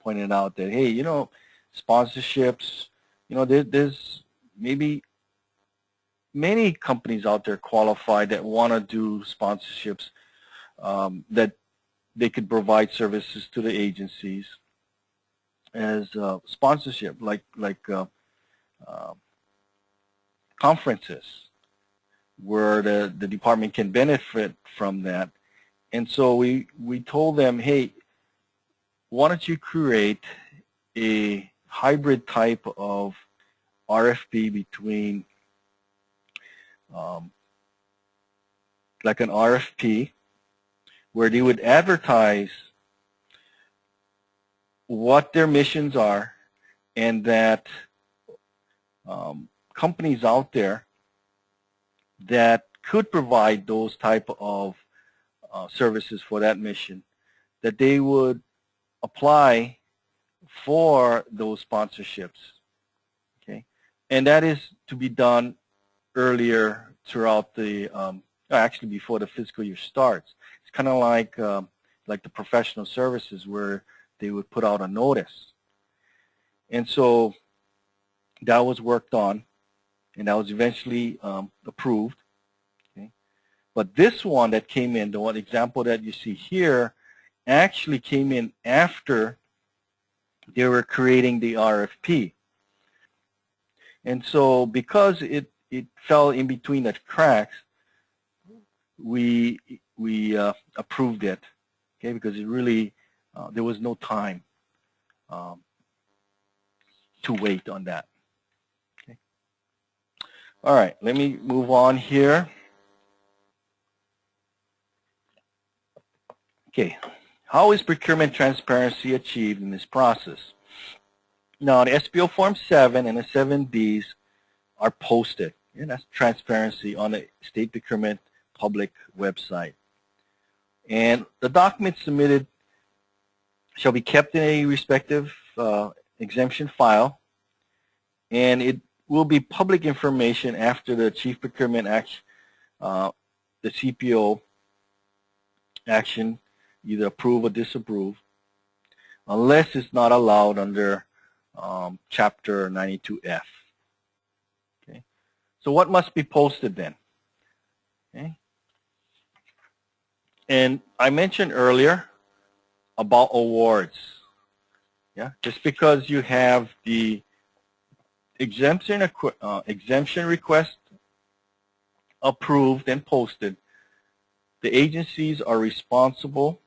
pointed out that, hey, sponsorships, there's maybe many companies out there qualified that want to do sponsorships, that they could provide services to the agencies as sponsorship, like conferences where the department can benefit from that. And so we told them, hey, why don't you create a hybrid type of RFP between like an RFP where they would advertise what their missions are, and that companies out there that could provide those type of services for that mission, that they would apply for those sponsorships. Okay, and that is to be done earlier throughout the actually before the fiscal year starts. It's kind of like the professional services where they would put out a notice. And so that was worked on, and that was eventually approved. Okay. But this one that came in, the one example that you see here, actually came in after they were creating the RFP. And so because it fell in between the cracks, we approved it, okay, because it really, there was no time to wait on that. Okay. All right, let me move on here. Okay, how is procurement transparency achieved in this process? Now, the SPO Form 7 and the 7Bs are posted, and that's transparency on the State Procurement public website. And the documents submitted shall be kept in a respective exemption file, and it will be public information after the Chief Procurement Act, the CPO action, either approve or disapprove, unless it's not allowed under Chapter 92F. Okay, so what must be posted then? Okay, and I mentioned earlier about awards. Yeah, just because you have the exemption request approved and posted, the agencies are responsible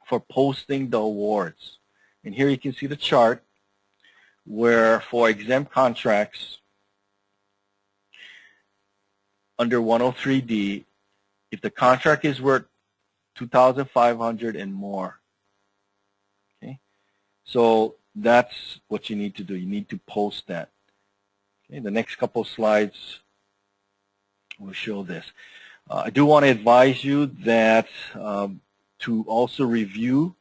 for posting the awards. And here you can see the chart where for exempt contracts under 103D, if the contract is worth $2,500 and more, okay, so that's what you need to do. You need to post that. Okay, the next couple slides will show this. I do want to advise you that to also review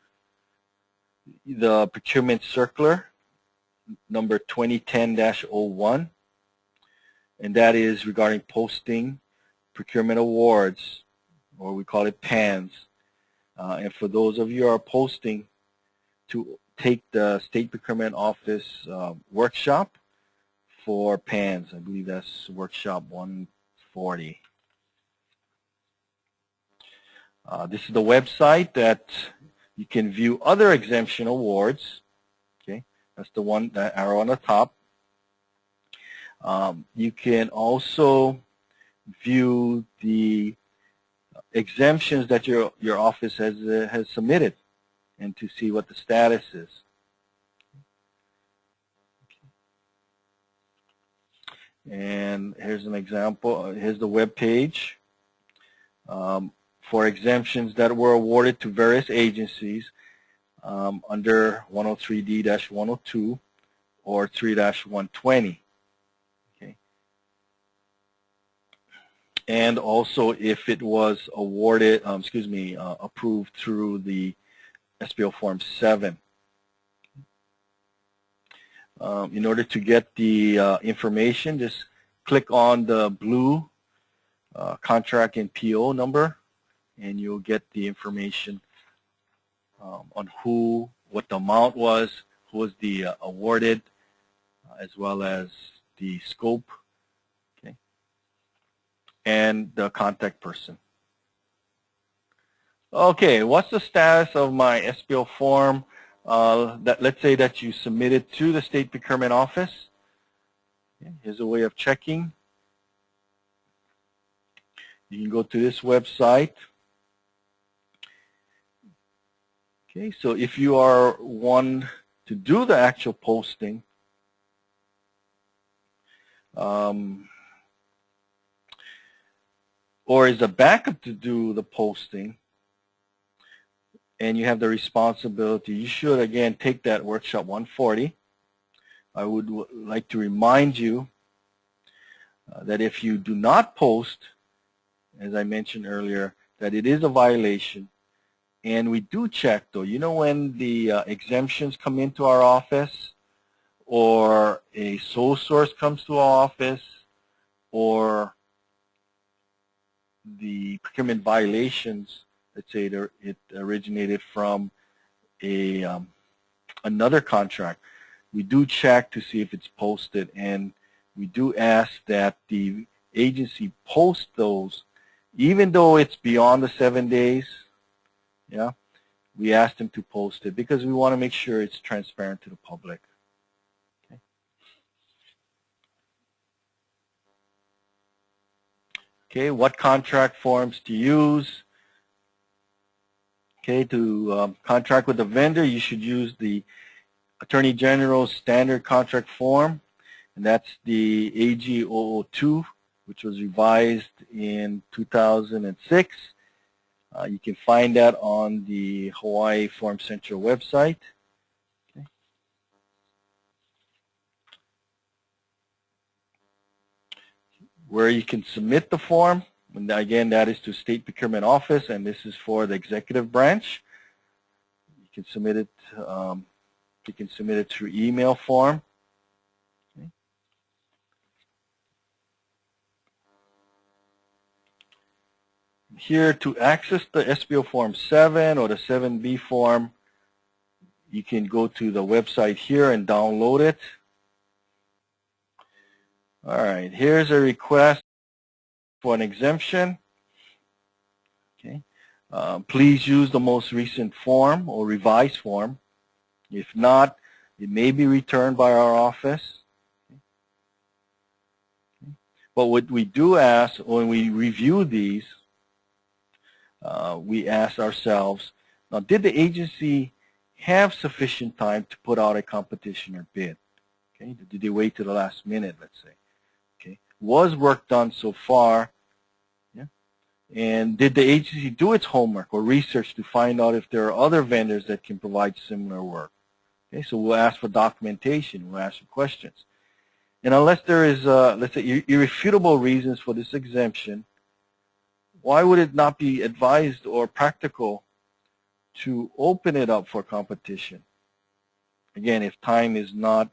the procurement circular number 2010-01, and that is regarding posting procurement awards, or we call it PANs. And for those of you who are posting, to take the State Procurement Office workshop for PANs. I believe that's workshop 140. This is the website that you can view other exemption awards. Okay, that's the one, that arrow on the top. You can also view the exemptions that your office has submitted, and to see what the status is. And here's an example. Here's the web page for exemptions that were awarded to various agencies under 103D-102 or 3-120. Okay. And also if it was awarded, approved through the SPO Form 7. In order to get the information, just click on the blue contract and PO number, and you'll get the information on what the amount was, who was the awarded, as well as the scope, okay, and the contact person. Okay, what's the status of my SPO form? Let's say that you submitted to the State Procurement Office. Okay, here's a way of checking. You can go to this website. Okay, so if you are one to do the actual posting, or is a backup to do the posting, and you have the responsibility, you should again take that workshop 140. I would like to remind you that if you do not post, as I mentioned earlier, that it is a violation. And we do check, though. You know, when the exemptions come into our office, or a sole source comes to our office, or the procurement violations, let's say it originated from another contract, we do check to see if it's posted, and we do ask that the agency post those, even though it's beyond the 7 days. Yeah, we ask them to post it because we want to make sure it's transparent to the public. Okay, okay, what contract forms to use? Okay, to contract with the vendor, you should use the Attorney General's standard contract form, and that's the AG 002, which was revised in 2006. You can find that on the Hawaii Form Central website. Okay. Where you can submit the form, and again, that is to State Procurement Office, and this is for the executive branch. You can submit it. You can submit it through email form. Okay. Here, to access the SPO Form 7 or the 7B form, you can go to the website here and download it. All right, here's a request for an exemption. Okay, Please use the most recent form or revised form. If not, it may be returned by our office. But what we do ask when we review these, we ask ourselves, now did the agency have sufficient time to put out a competition or bid? Okay, did they wait to the last minute, let's say? Okay, was work done so far? Yeah. And did the agency do its homework or research to find out if there are other vendors that can provide similar work? Okay, so we'll ask for documentation, we'll ask for questions. And unless there is, let's say, irrefutable reasons for this exemption, why would it not be advised or practical to open it up for competition? Again, if time is not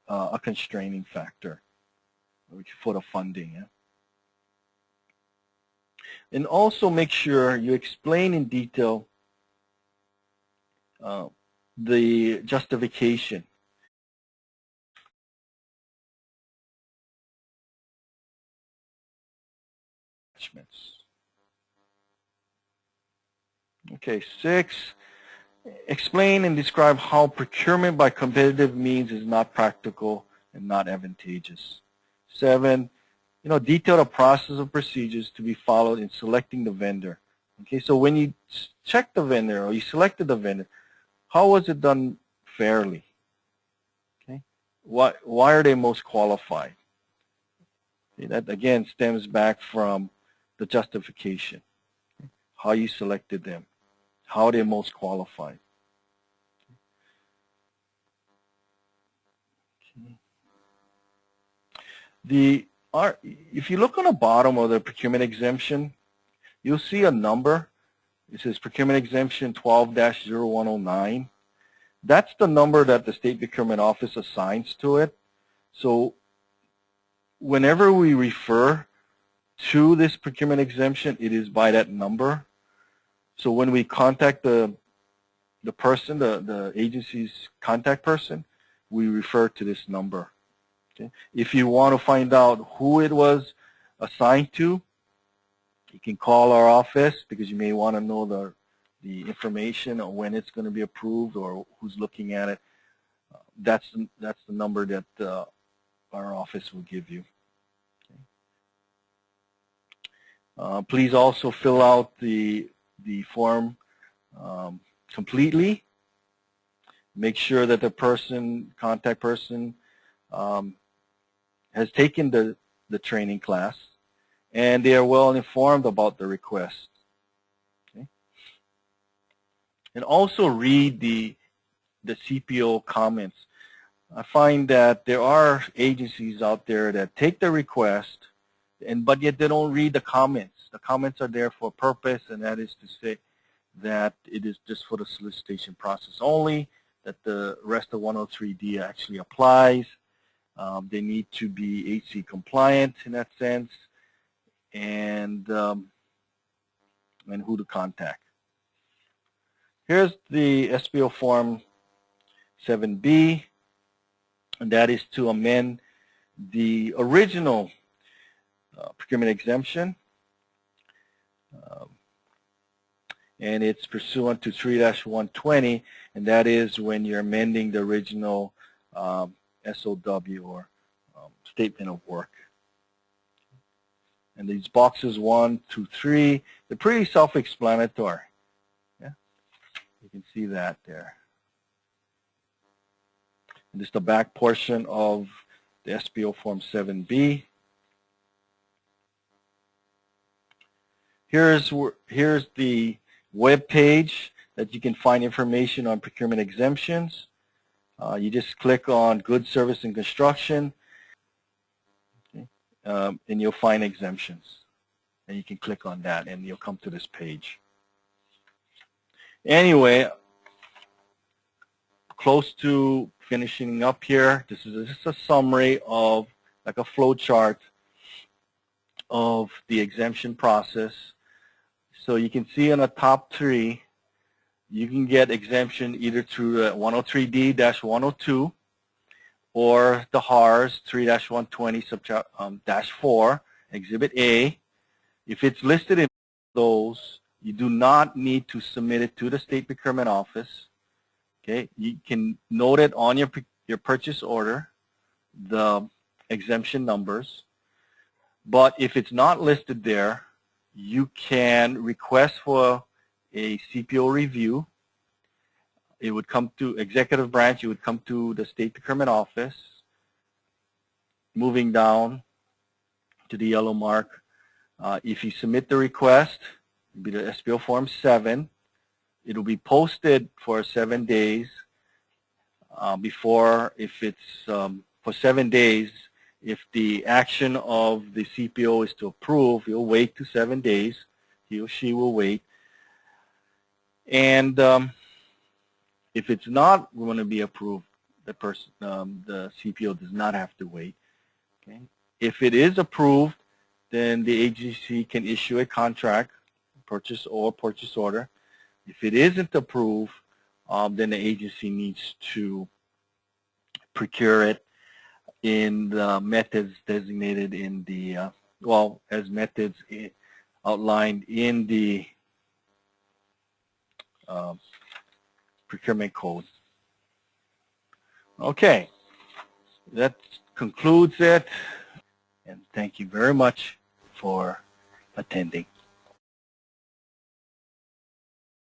a constraining factor for the funding. Yeah? And also make sure you explain in detail the justification. Okay, 6, explain and describe how procurement by competitive means is not practical and not advantageous. 7, detail the process of procedures to be followed in selecting the vendor. Okay, so when you check the vendor or you selected the vendor, how was it done fairly? Okay, why are they most qualified? Okay, that again stems back from the justification, how you selected them, how they're most qualified. Okay. If you look on the bottom of the procurement exemption, you'll see a number. It says procurement exemption 12-0109. That's the number that the State Procurement Office assigns to it. So whenever we refer to this procurement exemption, it is by that number. So when we contact the person, the agency's contact person, we refer to this number. Okay? If you want to find out who it was assigned to, you can call our office because you may want to know the information on when it's going to be approved or who's looking at it. That's the number that our office will give you. Okay. Please also fill out the form completely. Make sure that the contact person has taken the training class and they are well informed about the request. Okay. And also read the CPO comments. I find that there are agencies out there that take the request but yet they don't read the comments. The comments are there for a purpose, and that is to say that it is just for the solicitation process only, that the rest of 103D actually applies. They need to be HC compliant in that sense, and who to contact. Here's the SPO Form 7B, and that is to amend the original procurement exemption, and it's pursuant to 3-120, and that is when you're amending the original SOW or statement of work. And these boxes 1, 2, 3, they're pretty self-explanatory. Yeah, you can see that there. And this is the back portion of the SPO Form 7B. Here's the web page that you can find information on procurement exemptions. You just click on goods, service, and construction, okay, and you'll find exemptions. And you can click on that, and you'll come to this page. Anyway, close to finishing up here. This is just a summary of, like a flow chart of the exemption process. So you can see on the top 3, you can get exemption either through 103D-102 or the HARS 3-120-4, Exhibit A. If it's listed in those, You do not need to submit it to the state procurement office. Okay, you can note it on your purchase order, the exemption numbers. But if it's not listed there, you can request for a CPO review. It would come to executive branch. It would come to the state procurement office. Moving down to the yellow mark, if you submit the request, it'll be the SPO Form 7. It will be posted for 7 days. Before, if it's for 7 days, if the action of the CPO is to approve, he'll wait to 7 days. He or she will wait. And if it's not going to be approved, the CPO does not have to wait. Okay. If it is approved, then the agency can issue a contract, purchase order. If it isn't approved, then the agency needs to procure it in the methods designated in the, as methods outlined in the procurement code. Okay, that concludes it, and thank you very much for attending.